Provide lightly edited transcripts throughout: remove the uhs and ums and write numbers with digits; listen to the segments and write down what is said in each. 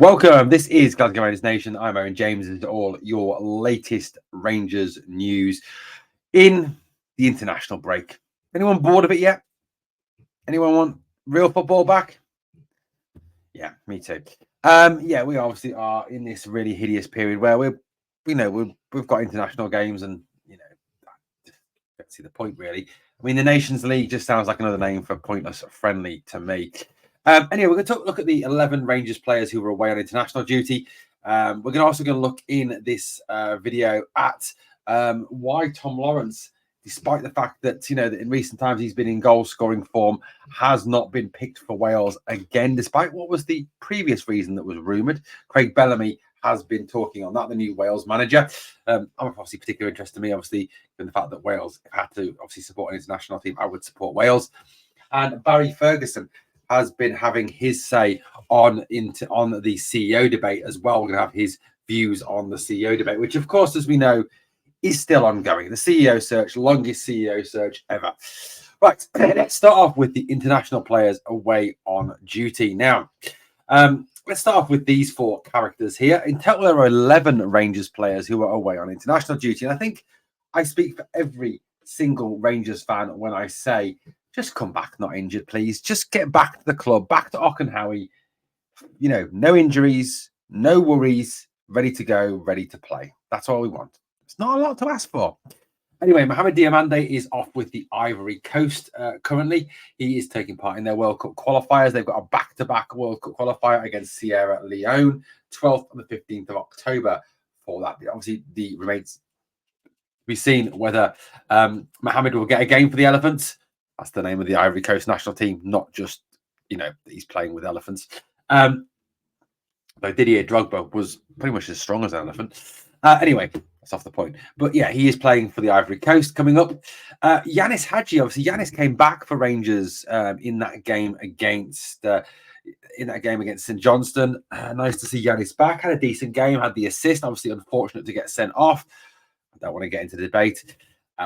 Welcome. This is Glasgow Rangers Nation. I'm Owen James. This is all your latest Rangers news in the international break. Anyone bored of it yet? Anyone want real football back? Yeah, me too. We obviously are in this really hideous period where we've got international games, and I don't see the point really. I mean, the Nations League just sounds like another name for pointless friendly to me. Anyway, we're going to look at the 11 Rangers players who were away on international duty. We're also going to look in this video at why Tom Lawrence, despite the fact that that in recent times he's been in goal scoring form, has not been picked for Wales again, despite what was the previous reason that was rumoured. Craig Bellamy has been talking on that, the new Wales manager. I'm obviously particularly interested to me, obviously, in the fact that Wales had to obviously support an international team. I would support Wales. And Barry Ferguson has been having his say on the CEO debate as well. We're going to have his views on the CEO debate, which, of course, as we know, is still ongoing. The CEO search, longest CEO search ever. Right, let's start off with the international players away on duty. Now, let's start off with these four characters here. In total, there are 11 Rangers players who are away on international duty. And I think I speak for every single Rangers fan when I say, just come back not injured, please. Just get back to the club, back to Auchenhowie. No injuries, no worries, ready to go, ready to play. That's all we want. It's not a lot to ask for. Anyway, Mohamed Diamande is off with the Ivory Coast currently. He is taking part in their World Cup qualifiers. They've got a back-to-back World Cup qualifier against Sierra Leone, 12th and the 15th of October for that. Obviously, the remains to be seen whether Mohamed will get a game for the Elephants. That's the name of the Ivory Coast national team, not just, he's playing with elephants. Though Didier Drogba was pretty much as strong as an elephant. Anyway, that's off the point. But yeah, he is playing for the Ivory Coast coming up. Yanis Hadji, obviously, Yanis came back for Rangers in that game against St Johnstone. Nice to see Yanis back. Had a decent game, had the assist. Obviously, unfortunate to get sent off. I don't want to get into the debate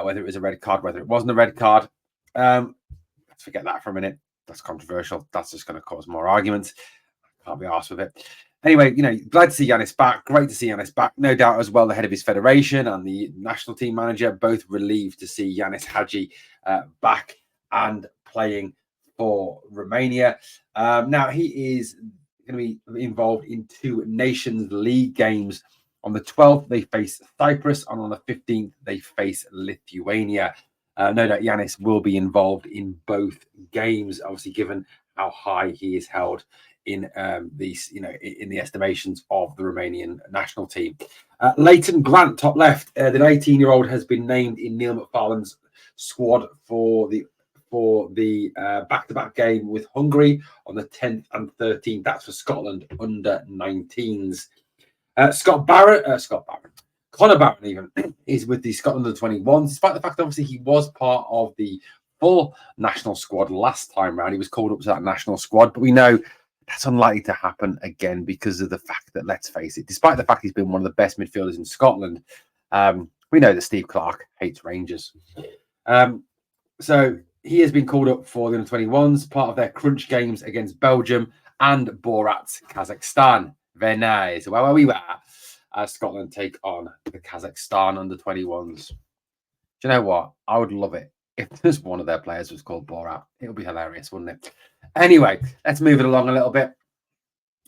whether it was a red card, whether it wasn't a red card. Let's forget that for a minute. That's controversial. That's just going to cause more arguments. Can't be arsed with it. Anyway, glad to see Yanis back. Great to see Yanis back. No doubt as well, the head of his federation and the national team manager, both relieved to see Yanis Hadji back and playing for Romania. Now, he is going to be involved in 2 Nations League games. On the 12th, they face Cyprus, and on the 15th, they face Lithuania. No doubt Yanis will be involved in both games, obviously, given how high he is held in in the estimations of the Romanian national team. Leighton Grant, top left, the 18-year-old has been named in Neil McFarlane's squad for the back-to-back game with Hungary on the 10th and 13th. That's for Scotland under 19s. Connor Barron even is with the Scotland under 21s, despite the fact that obviously he was part of the full national squad last time round. He was called up to that national squad, but we know that's unlikely to happen again because of the fact that, let's face it, despite the fact he's been one of the best midfielders in Scotland, we know that Steve Clarke hates Rangers. So he has been called up for the under 21s, part of their crunch games against Belgium and Borat, Kazakhstan. Very nice. Where we were. Scotland take on the Kazakhstan under 21s. Do you know what? I would love it if there's one of their players was called Borat. It would be hilarious, wouldn't it? Anyway, let's move it along a little bit.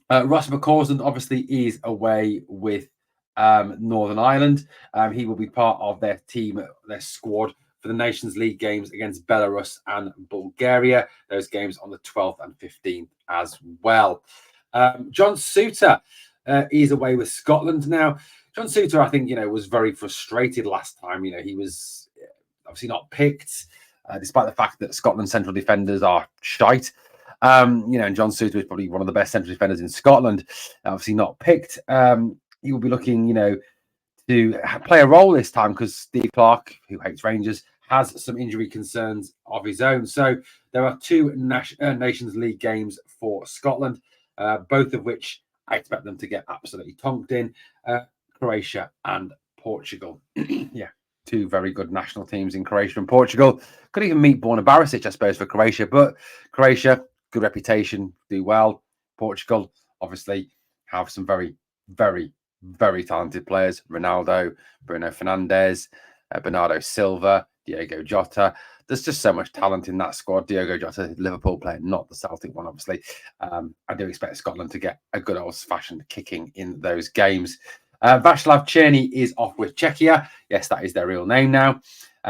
Ross McCausland obviously is away with Northern Ireland. He will be part of their team, their squad for the Nations League games against Belarus and Bulgaria. Those games on the 12th and 15th as well. John Souttar is away with Scotland now. John Souttar, I think, was very frustrated last time. He was obviously not picked, despite the fact that Scotland's central defenders are shite. And John Souttar is probably one of the best central defenders in Scotland. Obviously not picked. He will be looking, to play a role this time because Steve Clarke, who hates Rangers, has some injury concerns of his own. So there are 2 Nations League games for Scotland, both of which I expect them to get absolutely tonked in. Croatia and Portugal. Yeah, 2 very good national teams in Croatia and Portugal. Could even meet Borna Barisic, I suppose, for Croatia. But Croatia, good reputation, do well. Portugal, obviously, have some very, very, very talented players. Ronaldo, Bruno Fernandes, Bernardo Silva, Diego Jota. There's just so much talent in that squad. Diego Jota, Liverpool player, not the Celtic one, obviously. I do expect Scotland to get a good old-fashioned kicking in those games. Václav Černý is off with Czechia. Yes, that is their real name now.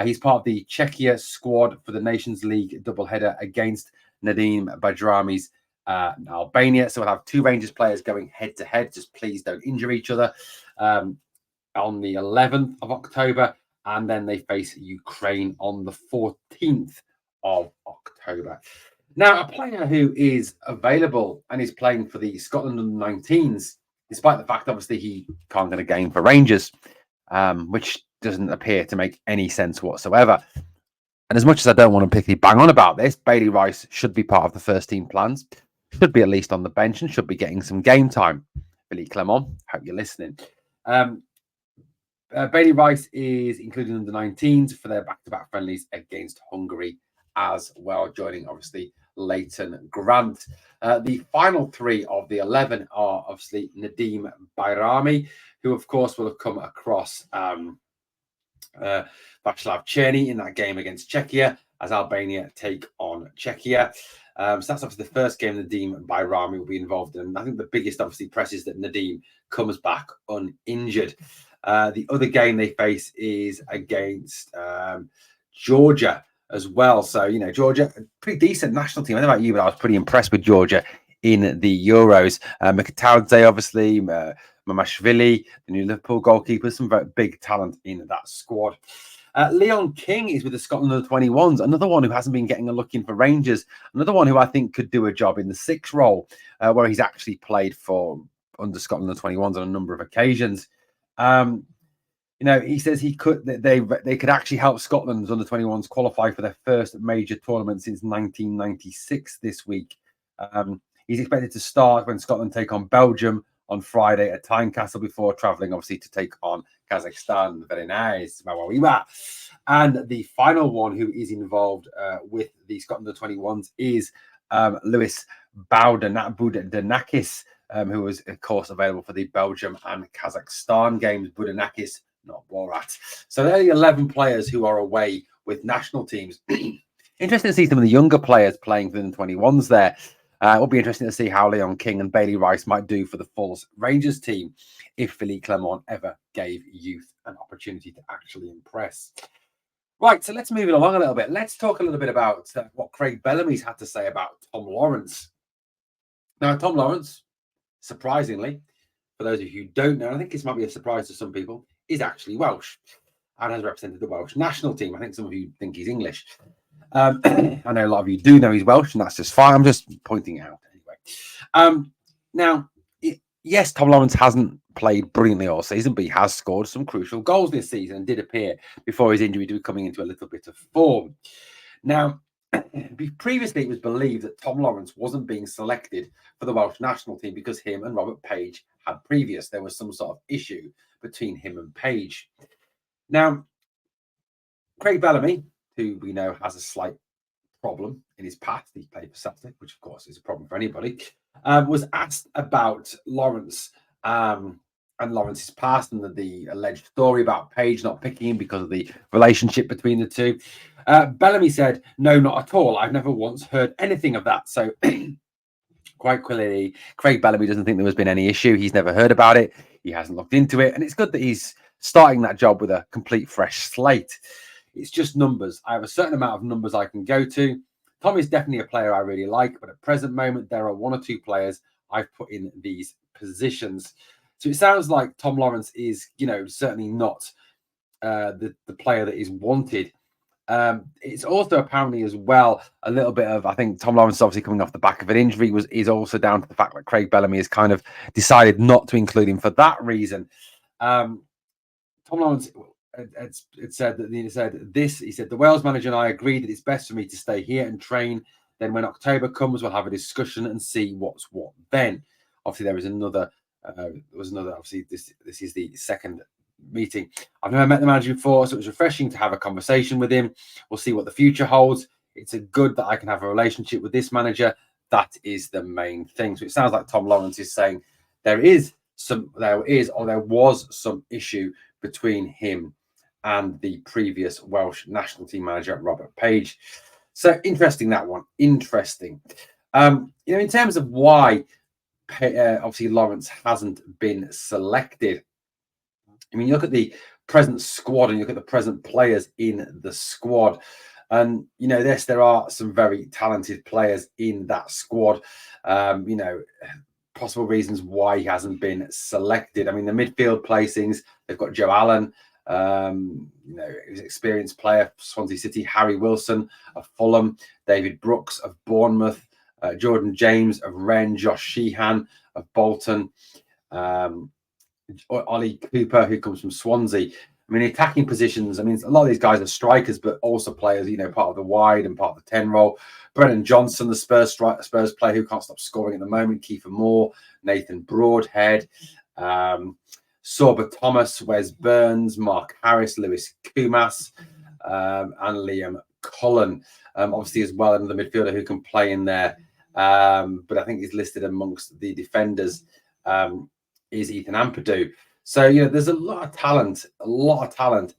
He's part of the Czechia squad for the Nations League doubleheader against Nadim Bajrami's Albania. So we'll have two Rangers players going head-to-head. Just please don't injure each other on the 11th of October. And then they face Ukraine on the 14th of October. Now, a player who is available and is playing for the Scotland under-19s, despite the fact, obviously, he can't get a game for Rangers, which doesn't appear to make any sense whatsoever. And as much as I don't want to particularly bang on about this, Bailey Rice should be part of the first team plans, should be at least on the bench and should be getting some game time. Billy Clement, hope you're listening. Bailey Rice is included in the 19s for their back-to-back friendlies against Hungary as well, joining obviously Leighton Grant. The final three of the 11 are obviously Nadim Bajrami, who of course will have come across Václav Černý in that game against Czechia as Albania take on Czechia. So that's obviously the first game Nadim Bajrami will be involved in. I think the biggest obviously press is that Nadim comes back uninjured. The other game they face is against Georgia as well. So, you know, Georgia, a pretty decent national team. I don't know about you, but I was pretty impressed with Georgia in the Euros. Mikhailidze, obviously, Mamashvili, the new Liverpool goalkeeper, some very big talent in that squad. Leon King is with the Scotland under-21s, another one who hasn't been getting a look in for Rangers, another one who I think could do a job in the 6 role, where he's actually played for under Scotland under-21s on a number of occasions. You know, he says he could. They could actually help Scotland's under-21s qualify for their first major tournament since 1996 this week. He's expected to start when Scotland take on Belgium on Friday at Tynecastle before travelling, obviously, to take on Kazakhstan. Very nice. And the final one who is involved with the Scotland under-21s is Lewis Boudanakis, who was, of course, available for the Belgium and Kazakhstan games. Boudanakis, not Borat. So they're the 11 players who are away with national teams. Interesting to see some of the younger players playing for the 21s there. It will be interesting to see how Leon King and Bailey Rice might do for the full Rangers team if Philippe Clement ever gave youth an opportunity to actually impress. Right, so let's move it along a little bit. Let's talk a little bit about what Craig Bellamy's had to say about Tom Lawrence. Now, Tom Lawrence, surprisingly, for those of you who don't know, I think this might be a surprise to some people, is actually Welsh and has represented the Welsh national team. I think some of you think he's English. I know a lot of you do know he's Welsh, and that's just fine. I'm just pointing it out anyway. Now, yes, Tom Lawrence hasn't played brilliantly all season, but he has scored some crucial goals this season and did appear before his injury to be coming into a little bit of form. Now, previously it was believed that Tom Lawrence wasn't being selected for the Welsh national team because him and Robert Page had there was some sort of issue between him and Page. Now, Craig Bellamy, who we know has a slight problem in his past, he played for Celtic, which of course is a problem for anybody, was asked about Lawrence and Lawrence's past and the alleged story about Page not picking him because of the relationship between the two. Bellamy said, "No, not at all. I've never once heard anything of that." So quite clearly, Craig Bellamy doesn't think there has been any issue. He's never heard about it. He hasn't looked into it. And it's good that he's starting that job with a complete fresh slate. It's just numbers. I have a certain amount of numbers I can go to. Tom is definitely a player I really like, but at present moment, there are 1 or 2 players I've put in these positions. So it sounds like Tom Lawrence is, you know, certainly not the player that is wanted. It's also apparently as well a little bit of, I think Tom Lawrence obviously coming off the back of an injury is also down to the fact that Craig Bellamy has kind of decided not to include him for that reason. Tom Lawrence he said the Wales manager and I agreed that it's best for me to stay here and train. Then when October comes, we'll have a discussion and see what's what then. Obviously, there was another. Obviously, this is the second meeting. I've never met the manager before, so it was refreshing to have a conversation with him. We'll see what the future holds. It's a good that I can have a relationship with this manager. That is the main thing. So it sounds like Tom Lawrence is saying there was some issue between him and the previous Welsh national team manager, Robert Page. So interesting, that one. Interesting. In terms of why obviously Lawrence hasn't been selected. I mean, you look at the present squad and you look at the present players in the squad. And, there are some very talented players in that squad. Possible reasons why he hasn't been selected. I mean, the midfield placings, they've got Joe Allen, he's an experienced player, Swansea City, Harry Wilson of Fulham, David Brooks of Bournemouth, Jordan James of Rennes, Josh Sheehan of Bolton, Ollie Cooper, who comes from Swansea. I mean, attacking positions, I mean, a lot of these guys are strikers, but also players, part of the wide and part of the 10 role. Brennan Johnson, the Spurs player who can't stop scoring at the moment. Kiefer Moore, Nathan Broadhead, Sorba Thomas, Wes Burns, Mark Harris, Lewis Kumas, and Liam Cullen. Obviously, as well, another midfielder who can play in there. But I think he's listed amongst the defenders is Ethan Ampadu. So, there's a lot of talent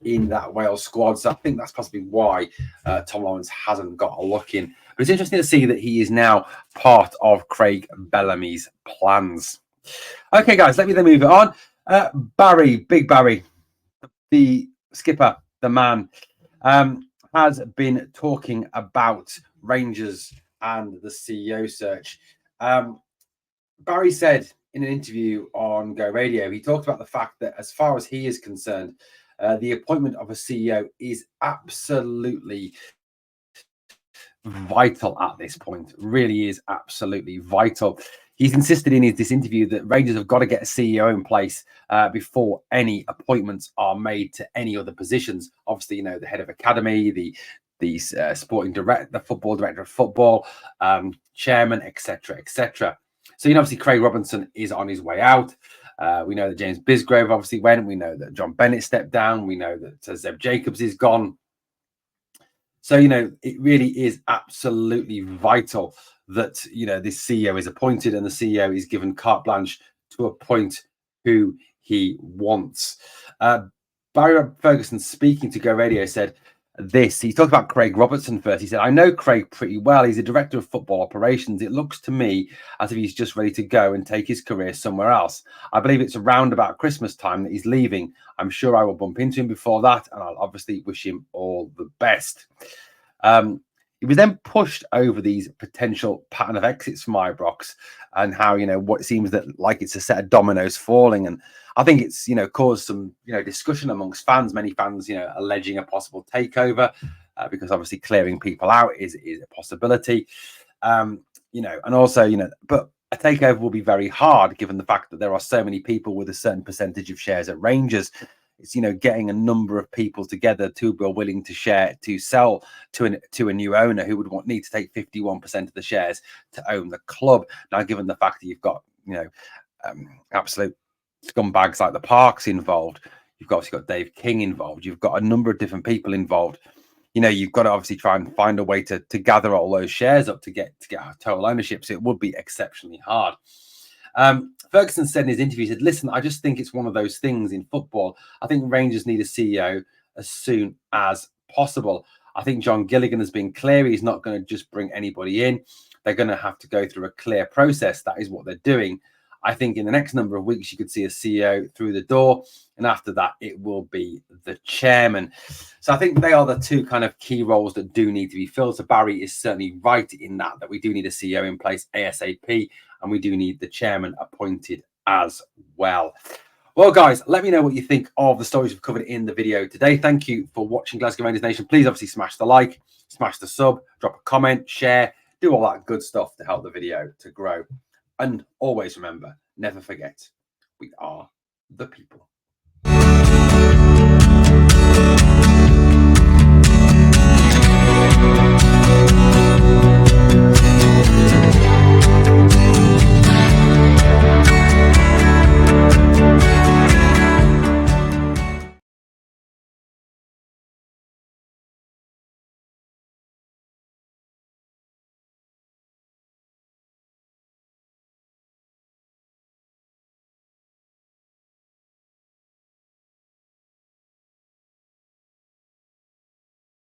in that Wales squad. So I think that's possibly why Tom Lawrence hasn't got a look in. But it's interesting to see that he is now part of Craig Bellamy's plans. Okay, guys, let me then move it on. Big Barry, the skipper, the man, has been talking about Rangers and the CEO search. Barry said in an interview on Go Radio, he talked about the fact that as far as he is concerned, the appointment of a CEO is absolutely vital at this point. Really is absolutely vital. He's insisted in this interview that Rangers have got to get a CEO in place before any appointments are made to any other positions. Obviously, the head of academy, the sporting director, the football director of football, chairman, etc., etc. So, obviously, Craig Robinson is on his way out. We know that James Bisgrove obviously went. We know that John Bennett stepped down. We know that Zeb Jacobs is gone. So, it really is absolutely vital that, this CEO is appointed and the CEO is given carte blanche to appoint who he wants. Barry Ferguson, speaking to Go Radio, said this. He talked about Craig Robertson first. He said, I know Craig pretty well. He's a director of football operations. It looks to me as if he's just ready to go and take his career somewhere else. I believe it's around about Christmas time that he's leaving. I'm sure I will bump into him before that, and I'll obviously wish him all the best. He was then pushed over these potential pattern of exits from Ibrox and how, what seems that like it's a set of dominoes falling. And I think it's, caused some, discussion amongst fans, many fans, alleging a possible takeover because obviously clearing people out is a possibility, and also, but a takeover will be very hard given the fact that there are so many people with a certain percentage of shares at Rangers. It's, getting a number of people together to be willing to sell to a new owner who would need to take 51% of the shares to own the club. Now, given the fact that you've got, absolute scumbags like the Parks involved, you've obviously got Dave King involved, you've got a number of different people involved. You've got to obviously try and find a way to gather all those shares up to get total ownership. So it would be exceptionally hard. Ferguson said in his interview, he said, listen, I just think it's one of those things in football. I think Rangers need a CEO as soon as possible. I think John Gilligan has been clear. He's not going to just bring anybody in. They're going to have to go through a clear process. That is what they're doing. I think in the next number of weeks, you could see a CEO through the door. And after that, it will be the chairman. So I think they are the two kind of key roles that do need to be filled. So Barry is certainly right in that we do need a CEO in place ASAP. And we do need the chairman appointed as well. Well, guys, let me know what you think of the stories we've covered in the video today. Thank you for watching Glasgow Rangers Nation. Please obviously smash the like, smash the sub, drop a comment, share, do all that good stuff to help the video to grow. And always remember, never forget, we are the people.